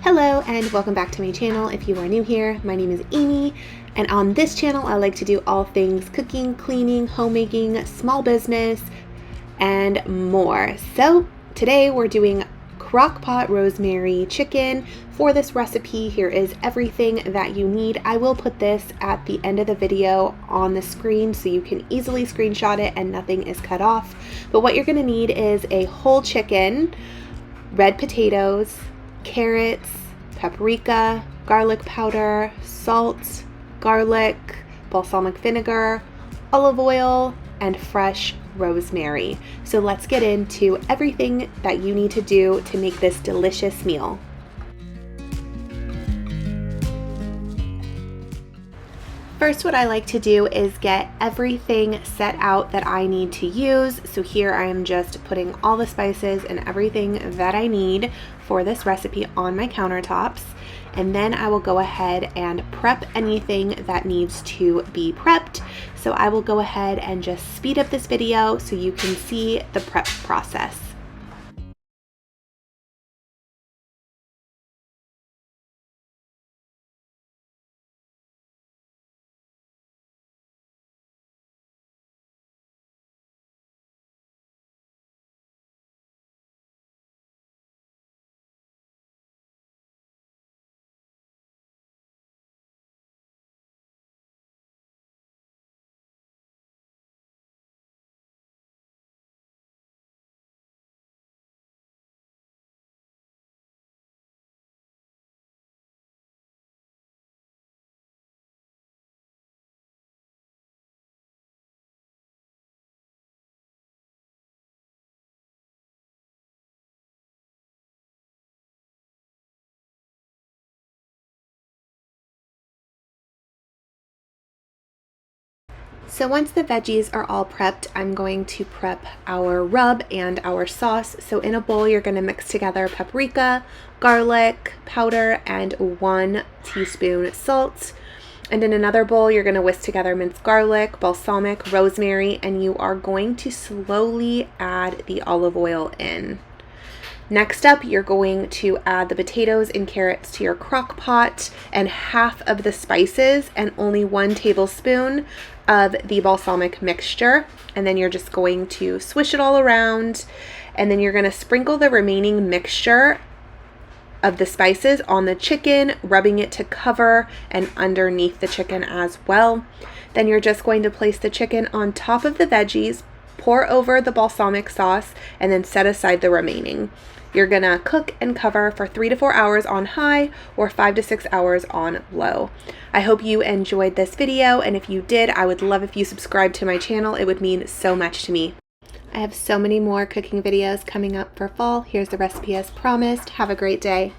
Hello and welcome back to my channel. If you are new here, my name is Amy, and on this channel I like to do all things cooking, cleaning, homemaking, small business, and more. So today we're doing crock-pot rosemary chicken. For this recipe, here is everything that you need. I will put this at the end of the video on the screen so you can easily screenshot it and nothing is cut off. But what you're going to need is a whole chicken, red potatoes, carrots, paprika, garlic powder, salt, garlic, balsamic vinegar, olive oil, and fresh rosemary. So let's get into everything that you need to do to make this delicious meal. First, what I like to do is get everything set out that I need to use. So here I am just putting all the spices and everything that I need for this recipe on my countertops. And then I will go ahead and prep anything that needs to be prepped. So I will go ahead and just speed up this video so you can see the prep process. So once the veggies are all prepped, I'm going to prep our rub and our sauce. So in a bowl, you're going to mix together paprika, garlic powder, and 1 teaspoon salt. And in another bowl, you're going to whisk together minced garlic, balsamic, rosemary, and you are going to slowly add the olive oil in. Next up, you're going to add the potatoes and carrots to your crock pot and half of the spices and only 1 tablespoon of the balsamic mixture. And then you're just going to swish it all around, and then you're going to sprinkle the remaining mixture of the spices on the chicken, rubbing it to cover and underneath the chicken as well. Then you're just going to place the chicken on top of the veggies, pour over the balsamic sauce, and then set aside the remaining. You're gonna cook and cover for 3 to 4 hours on high or 5 to 6 hours on low. I hope you enjoyed this video, and if you did, I would love if you subscribed to my channel. It would mean so much to me. I have so many more cooking videos coming up for fall. Here's the recipe as promised. Have a great day.